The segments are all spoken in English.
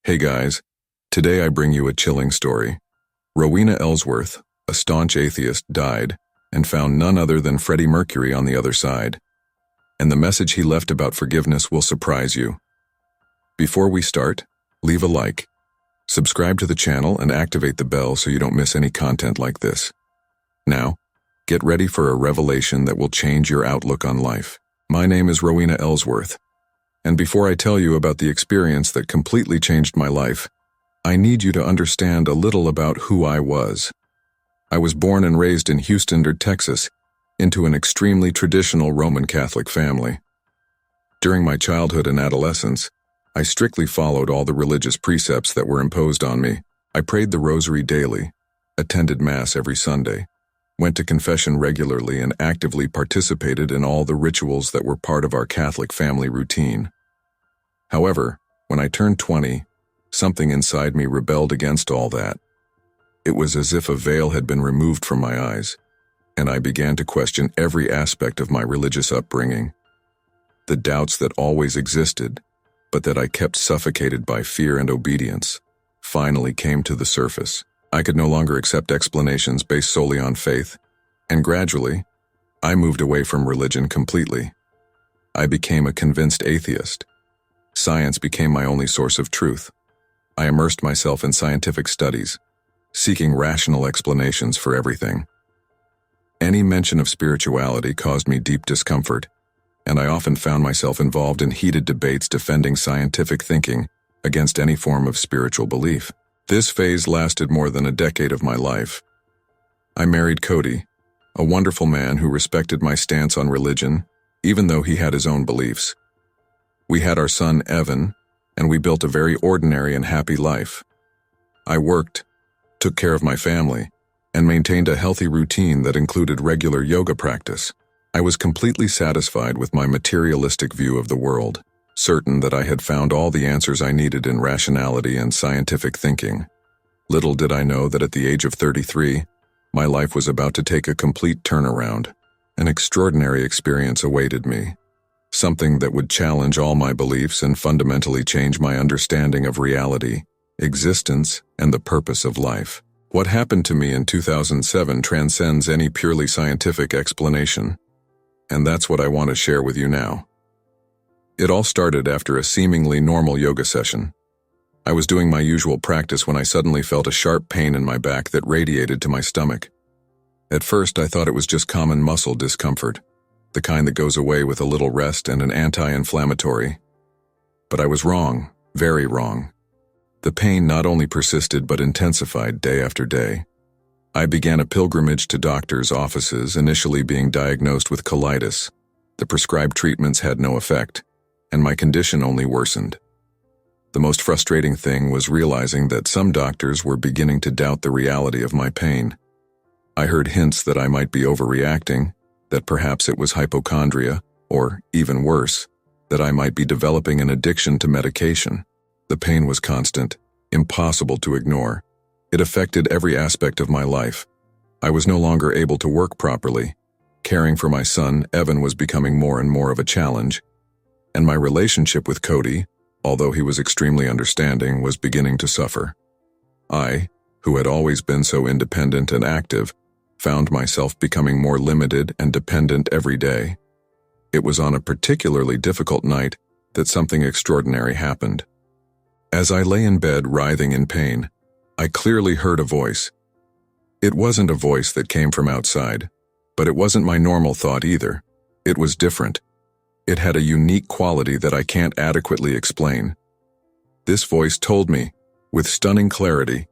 Hey guys, today I bring you a chilling story. Rowena Ellsworth, a staunch atheist, died and found none other than Freddie Mercury on the other side. And the message he left about forgiveness will surprise you. Before we start, leave a like, subscribe to the channel and activate the bell so you don't miss any content like this. Now, get ready for a revelation that will change your outlook on life. My name is Rowena Ellsworth. And before I tell you about the experience that completely changed my life, I need you to understand a little about who I was. I was born and raised in Houston, Texas, into an extremely traditional Roman Catholic family. During my childhood and adolescence, I strictly followed all the religious precepts that were imposed on me. I prayed the rosary daily, attended Mass every Sunday, went to confession regularly, and actively participated in all the rituals that were part of our Catholic family routine. However, when I turned 20, something inside me rebelled against all that. It was as if a veil had been removed from my eyes, and I began to question every aspect of my religious upbringing. The doubts that always existed, but that I kept suffocated by fear and obedience, finally came to the surface. I could no longer accept explanations based solely on faith, and gradually, I moved away from religion completely. I became a convinced atheist. Science became my only source of truth. I immersed myself in scientific studies, seeking rational explanations for everything. Any mention of spirituality caused me deep discomfort, and I often found myself involved in heated debates defending scientific thinking against any form of spiritual belief. This phase lasted more than a decade of my life. I married Cody, a wonderful man who respected my stance on religion, even though he had his own beliefs. We had our son, Evan, and we built a very ordinary and happy life. I worked, took care of my family, and maintained a healthy routine that included regular yoga practice. I was completely satisfied with my materialistic view of the world, certain that I had found all the answers I needed in rationality and scientific thinking. Little did I know that at the age of 33, my life was about to take a complete turnaround. An extraordinary experience awaited me. Something that would challenge all my beliefs and fundamentally change my understanding of reality, existence, and the purpose of life. What happened to me in 2007 transcends any purely scientific explanation, and that's what I want to share with you now. It all started after a seemingly normal yoga session. I was doing my usual practice when I suddenly felt a sharp pain in my back that radiated to my stomach. At first, I thought it was just common muscle discomfort, the kind that goes away with a little rest and an anti-inflammatory. But I was wrong, very wrong. The pain not only persisted but intensified day after day. I began a pilgrimage to doctors' offices, initially being diagnosed with colitis. The prescribed treatments had no effect, and my condition only worsened. The most frustrating thing was realizing that some doctors were beginning to doubt the reality of my pain. I heard hints that I might be overreacting, that perhaps it was hypochondria, or, even worse, that I might be developing an addiction to medication. The pain was constant, impossible to ignore. It affected every aspect of my life. I was no longer able to work properly. Caring for my son, Evan, was becoming more and more of a challenge, and my relationship with Cody, although he was extremely understanding, was beginning to suffer. I, who had always been so independent and active, found myself becoming more limited and dependent every day. It was on a particularly difficult night that something extraordinary happened. As I lay in bed writhing in pain, I clearly heard a voice. It wasn't a voice that came from outside, but it wasn't my normal thought either. It was different. It had a unique quality that I can't adequately explain. This voice told me, with stunning clarity,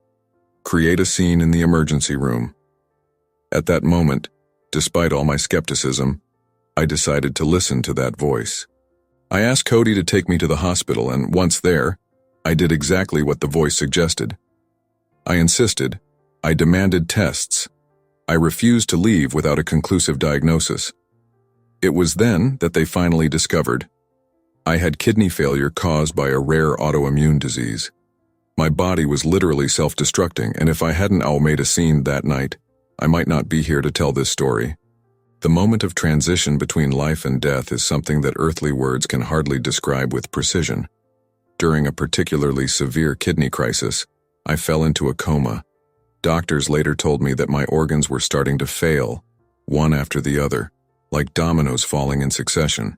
create a scene in the emergency room. At that moment, despite all my skepticism, I decided to listen to that voice. I asked Cody to take me to the hospital, and once there, I did exactly what the voice suggested. I insisted. I demanded tests. I refused to leave without a conclusive diagnosis. It was then that they finally discovered I had kidney failure caused by a rare autoimmune disease. My body was literally self-destructing, and if I hadn't made a scene that night, I might not be here to tell this story. The moment of transition between life and death is something that earthly words can hardly describe with precision. During a particularly severe kidney crisis, I fell into a coma. Doctors later told me that my organs were starting to fail, one after the other, like dominoes falling in succession.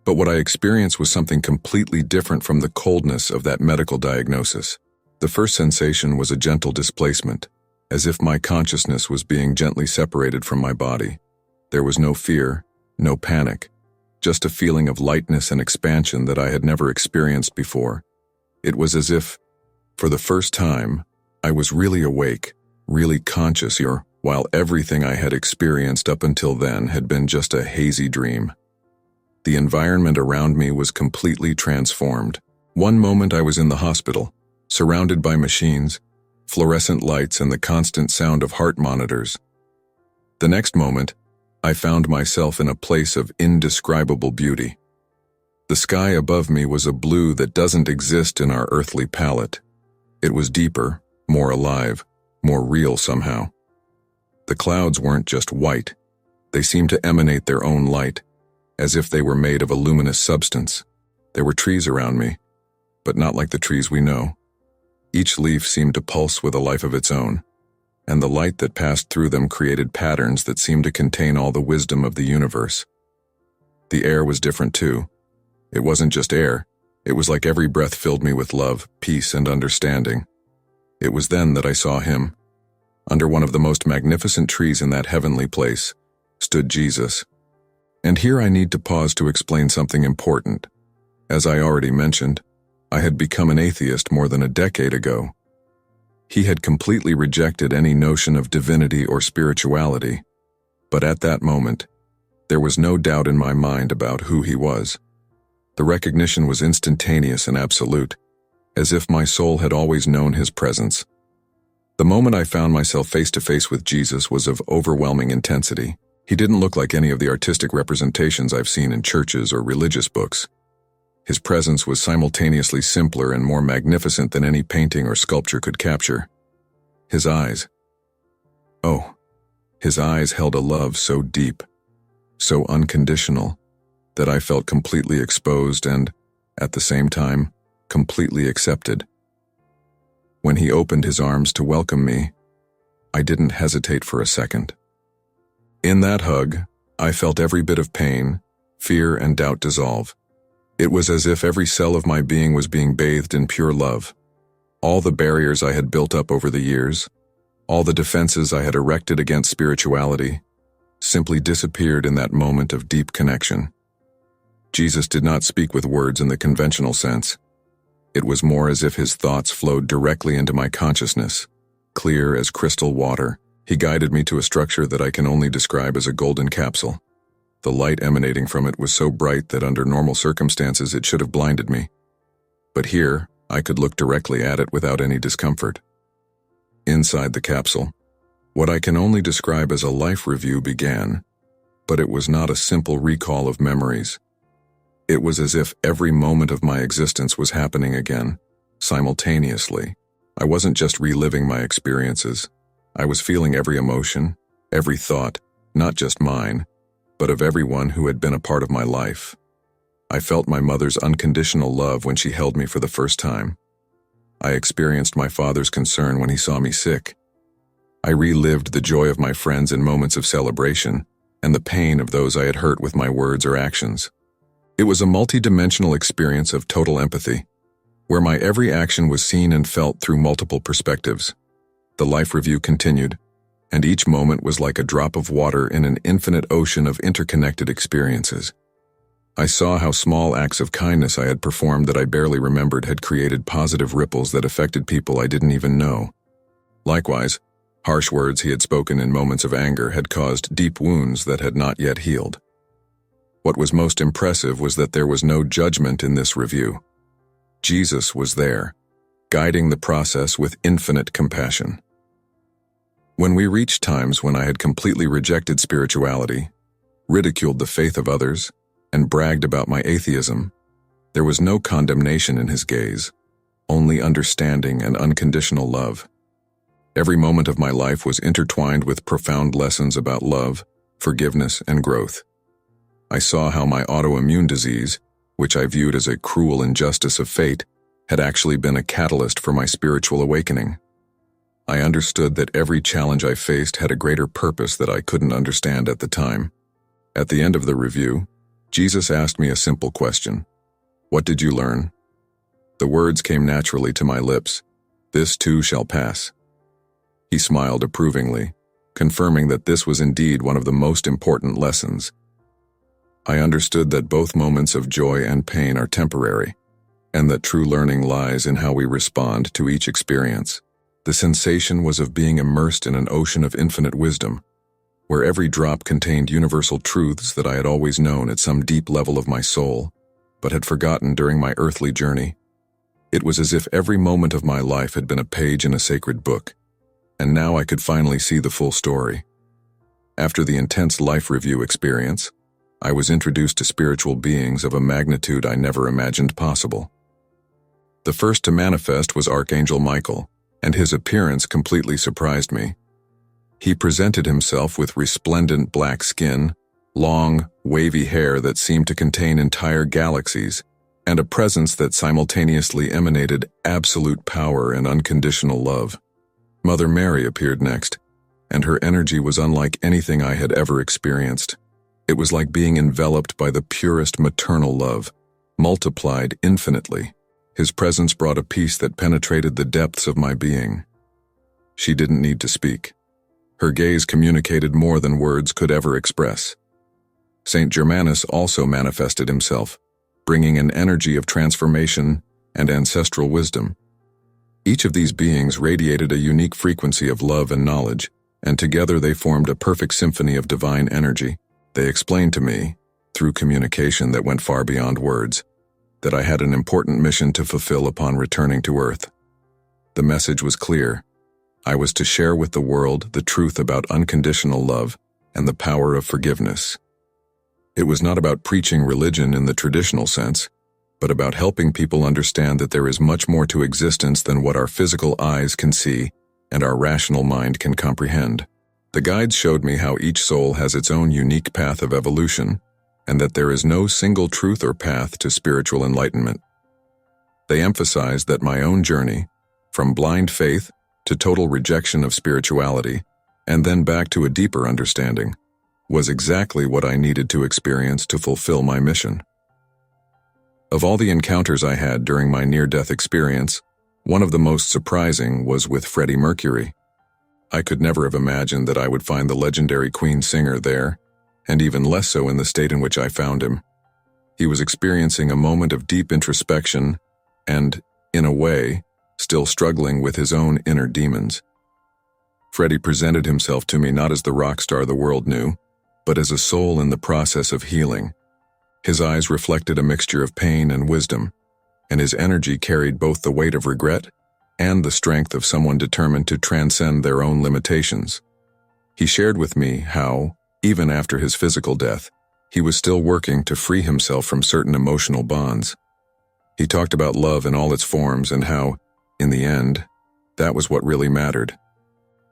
But what I experienced was something completely different from the coldness of that medical diagnosis. The first sensation was a gentle displacement, as if my consciousness was being gently separated from my body. There was no fear, no panic, just a feeling of lightness and expansion that I had never experienced before. It was as if, for the first time, I was really awake, really conscious here, while everything I had experienced up until then had been just a hazy dream. The environment around me was completely transformed. One moment I was in the hospital, surrounded by machines, fluorescent lights, and the constant sound of heart monitors. The next moment, I found myself in a place of indescribable beauty. The sky above me was a blue that doesn't exist in our earthly palette. It was deeper, more alive, more real somehow. The clouds weren't just white. They seemed to emanate their own light, as if they were made of a luminous substance. There were trees around me, but not like the trees we know. Each leaf seemed to pulse with a life of its own, and the light that passed through them created patterns that seemed to contain all the wisdom of the universe. The air was different too. It wasn't just air. It was like every breath filled me with love, peace, and understanding. It was then that I saw him. Under one of the most magnificent trees in that heavenly place stood Jesus. And here I need to pause to explain something important. As I already mentioned, I had become an atheist more than a decade ago. He had completely rejected any notion of divinity or spirituality. But at that moment, there was no doubt in my mind about who he was. The recognition was instantaneous and absolute, as if my soul had always known his presence. The moment I found myself face to face with Jesus was of overwhelming intensity. He didn't look like any of the artistic representations I've seen in churches or religious books. His presence was simultaneously simpler and more magnificent than any painting or sculpture could capture. His eyes. Oh, his eyes held a love so deep, so unconditional, that I felt completely exposed and, at the same time, completely accepted. When he opened his arms to welcome me, I didn't hesitate for a second. In that hug, I felt every bit of pain, fear, and doubt dissolve. It was as if every cell of my being was being bathed in pure love. All the barriers I had built up over the years, all the defenses I had erected against spirituality, simply disappeared in that moment of deep connection. Jesus did not speak with words in the conventional sense. It was more as if his thoughts flowed directly into my consciousness. Clear as crystal water, he guided me to a structure that I can only describe as a golden capsule. The light emanating from it was so bright that under normal circumstances it should have blinded me. But here, I could look directly at it without any discomfort. Inside the capsule, what I can only describe as a life review began, but it was not a simple recall of memories. It was as if every moment of my existence was happening again, simultaneously. I wasn't just reliving my experiences. I was feeling every emotion, every thought, not just mine, but of everyone who had been a part of my life. I felt my mother's unconditional love when she held me for the first time. I experienced my father's concern when he saw me sick. I relived the joy of my friends in moments of celebration and the pain of those I had hurt with my words or actions. It was a multi-dimensional experience of total empathy, where my every action was seen and felt through multiple perspectives. The life review continued, and each moment was like a drop of water in an infinite ocean of interconnected experiences. I saw how small acts of kindness I had performed that I barely remembered had created positive ripples that affected people I didn't even know. Likewise, harsh words he had spoken in moments of anger had caused deep wounds that had not yet healed. What was most impressive was that there was no judgment in this review. Jesus was there, guiding the process with infinite compassion. When we reached times when I had completely rejected spirituality, ridiculed the faith of others, and bragged about my atheism, there was no condemnation in his gaze, only understanding and unconditional love. Every moment of my life was intertwined with profound lessons about love, forgiveness, and growth. I saw how my autoimmune disease, which I viewed as a cruel injustice of fate, had actually been a catalyst for my spiritual awakening. I understood that every challenge I faced had a greater purpose that I couldn't understand at the time. At the end of the review, Jesus asked me a simple question. What did you learn? The words came naturally to my lips. This too shall pass. He smiled approvingly, confirming that this was indeed one of the most important lessons. I understood that both moments of joy and pain are temporary, and that true learning lies in how we respond to each experience. The sensation was of being immersed in an ocean of infinite wisdom, where every drop contained universal truths that I had always known at some deep level of my soul, but had forgotten during my earthly journey. It was as if every moment of my life had been a page in a sacred book, and now I could finally see the full story. After the intense life review experience, I was introduced to spiritual beings of a magnitude I never imagined possible. The first to manifest was Archangel Michael, and his appearance completely surprised me. He presented himself with resplendent black skin, long, wavy hair that seemed to contain entire galaxies, and a presence that simultaneously emanated absolute power and unconditional love. Mother Mary appeared next, and her energy was unlike anything I had ever experienced. It was like being enveloped by the purest maternal love, multiplied infinitely. His presence brought a peace that penetrated the depths of my being. She didn't need to speak. Her gaze communicated more than words could ever express. Saint Germanus also manifested himself, bringing an energy of transformation and ancestral wisdom. Each of these beings radiated a unique frequency of love and knowledge, and together they formed a perfect symphony of divine energy. They explained to me, through communication that went far beyond words, that I had an important mission to fulfill upon returning to Earth. The message was clear. I was to share with the world the truth about unconditional love and the power of forgiveness. It was not about preaching religion in the traditional sense, but about helping people understand that there is much more to existence than what our physical eyes can see and our rational mind can comprehend. The guides showed me how each soul has its own unique path of evolution, and that there is no single truth or path to spiritual enlightenment. They emphasized that my own journey, from blind faith to total rejection of spirituality, and then back to a deeper understanding, was exactly what I needed to experience to fulfill my mission. Of all the encounters I had during my near-death experience, one of the most surprising was with Freddie Mercury. I could never have imagined that I would find the legendary Queen singer there, and even less so in the state in which I found him. He was experiencing a moment of deep introspection and, in a way, still struggling with his own inner demons. Freddie presented himself to me not as the rock star the world knew, but as a soul in the process of healing. His eyes reflected a mixture of pain and wisdom, and his energy carried both the weight of regret and the strength of someone determined to transcend their own limitations. He shared with me how, even after his physical death, he was still working to free himself from certain emotional bonds. He talked about love in all its forms and how, in the end, that was what really mattered.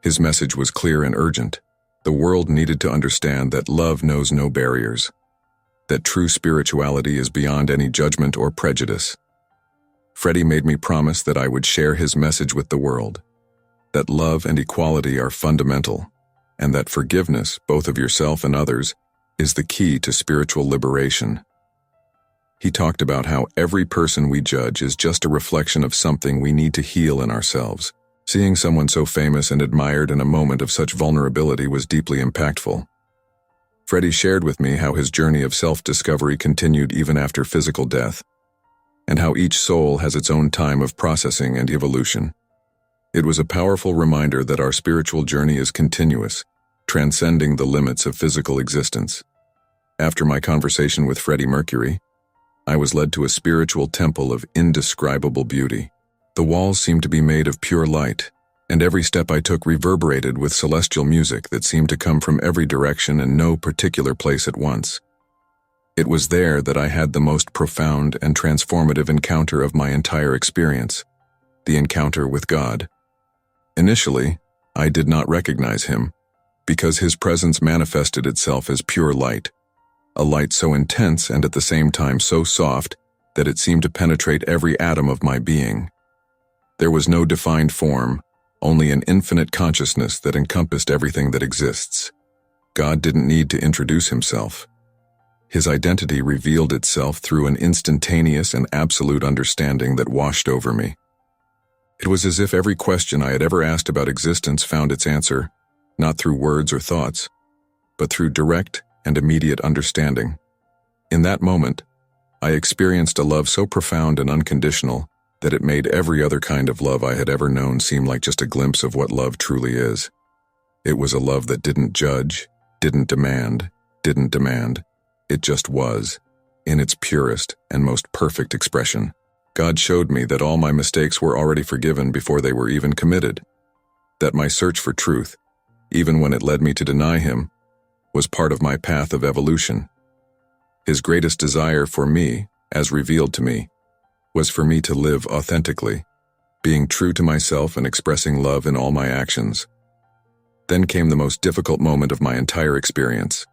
His message was clear and urgent. The world needed to understand that love knows no barriers, that true spirituality is beyond any judgment or prejudice. Freddie made me promise that I would share his message with the world, that love and equality are fundamental, and that forgiveness, both of yourself and others, is the key to spiritual liberation. He talked about how every person we judge is just a reflection of something we need to heal in ourselves. Seeing someone so famous and admired in a moment of such vulnerability was deeply impactful. Freddie shared with me how his journey of self-discovery continued even after physical death, and how each soul has its own time of processing and evolution. It was a powerful reminder that our spiritual journey is continuous, transcending the limits of physical existence. After my conversation with Freddie Mercury, I was led to a spiritual temple of indescribable beauty. The walls seemed to be made of pure light, and every step I took reverberated with celestial music that seemed to come from every direction and no particular place at once. It was there that I had the most profound and transformative encounter of my entire experience, the encounter with God. Initially, I did not recognize him, because his presence manifested itself as pure light, a light so intense and at the same time so soft that it seemed to penetrate every atom of my being. There was no defined form, only an infinite consciousness that encompassed everything that exists. God didn't need to introduce himself. His identity revealed itself through an instantaneous and absolute understanding that washed over me. It was as if every question I had ever asked about existence found its answer, not through words or thoughts, but through direct and immediate understanding. In that moment, I experienced a love so profound and unconditional that it made every other kind of love I had ever known seem like just a glimpse of what love truly is. It was a love that didn't judge, didn't demand. It just was, in its purest and most perfect expression. God showed me that all my mistakes were already forgiven before they were even committed, that my search for truth, even when it led me to deny him, was part of my path of evolution. His greatest desire for me, as revealed to me, was for me to live authentically, being true to myself and expressing love in all my actions. Then came the most difficult moment of my entire experience,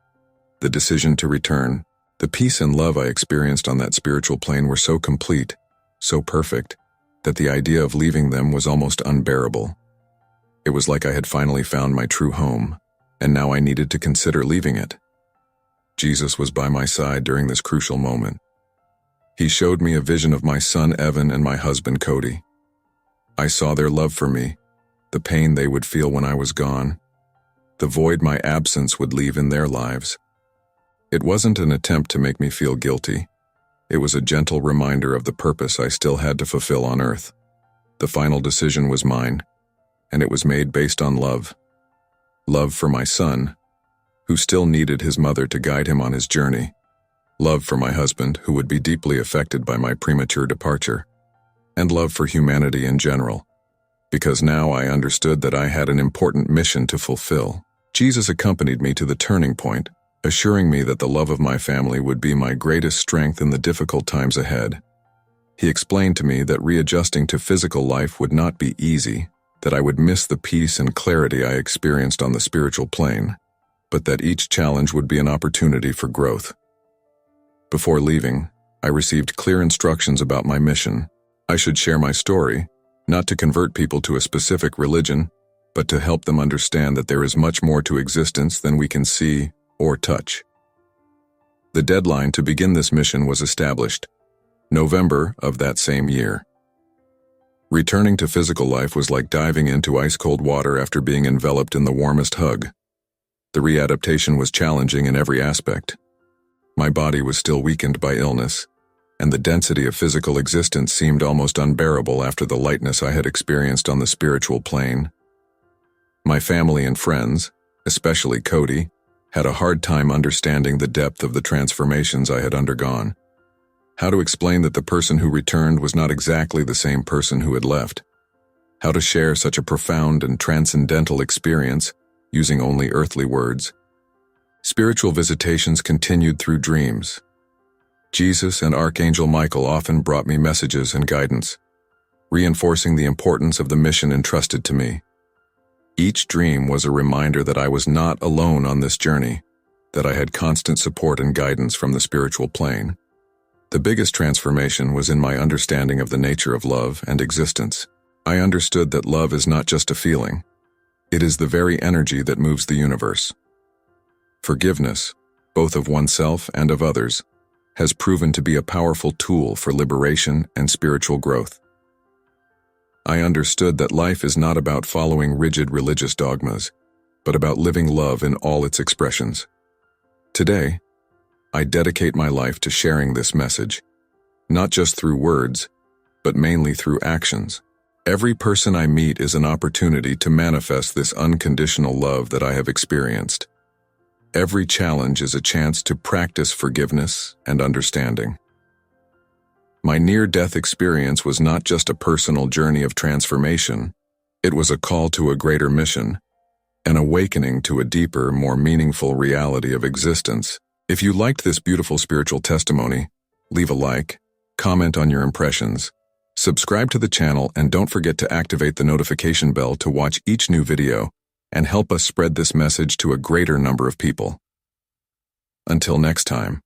the decision to return. The peace and love I experienced on that spiritual plane were so complete, so perfect, that the idea of leaving them was almost unbearable. It was like I had finally found my true home, and now I needed to consider leaving it. Jesus was by my side during this crucial moment. He showed me a vision of my son Evan and my husband Cody. I saw their love for me, the pain they would feel when I was gone, the void my absence would leave in their lives. It wasn't an attempt to make me feel guilty. It was a gentle reminder of the purpose I still had to fulfill on earth. The final decision was mine, and it was made based on love. Love for my son, who still needed his mother to guide him on his journey. Love for my husband, who would be deeply affected by my premature departure. And love for humanity in general, because now I understood that I had an important mission to fulfill. Jesus accompanied me to the turning point, assuring me that the love of my family would be my greatest strength in the difficult times ahead. He explained to me that readjusting to physical life would not be easy, that I would miss the peace and clarity I experienced on the spiritual plane, but that each challenge would be an opportunity for growth. Before leaving, I received clear instructions about my mission. I should share my story, not to convert people to a specific religion, but to help them understand that there is much more to existence than we can see or touch. The deadline to begin this mission was established, November of that same year. Returning to physical life was like diving into ice-cold water after being enveloped in the warmest hug. The readaptation was challenging in every aspect. My body was still weakened by illness, and the density of physical existence seemed almost unbearable after the lightness I had experienced on the spiritual plane. My family and friends, especially Cody, had a hard time understanding the depth of the transformations I had undergone. How to explain that the person who returned was not exactly the same person who had left? How to share such a profound and transcendental experience using only earthly words? Spiritual visitations continued through dreams. Jesus and Archangel Michael often brought me messages and guidance, reinforcing the importance of the mission entrusted to me. Each dream was a reminder that I was not alone on this journey, that I had constant support and guidance from the spiritual plane. The biggest transformation was in my understanding of the nature of love and existence. I understood that love is not just a feeling. It is the very energy that moves the universe. Forgiveness, both of oneself and of others, has proven to be a powerful tool for liberation and spiritual growth. I understood that life is not about following rigid religious dogmas, but about living love in all its expressions. Today, I dedicate my life to sharing this message, not just through words, but mainly through actions. Every person I meet is an opportunity to manifest this unconditional love that I have experienced. Every challenge is a chance to practice forgiveness and understanding. My near-death experience was not just a personal journey of transformation, it was a call to a greater mission, an awakening to a deeper, more meaningful reality of existence. If you liked this beautiful spiritual testimony, leave a like, comment on your impressions, subscribe to the channel, and don't forget to activate the notification bell to watch each new video and help us spread this message to a greater number of people. Until next time.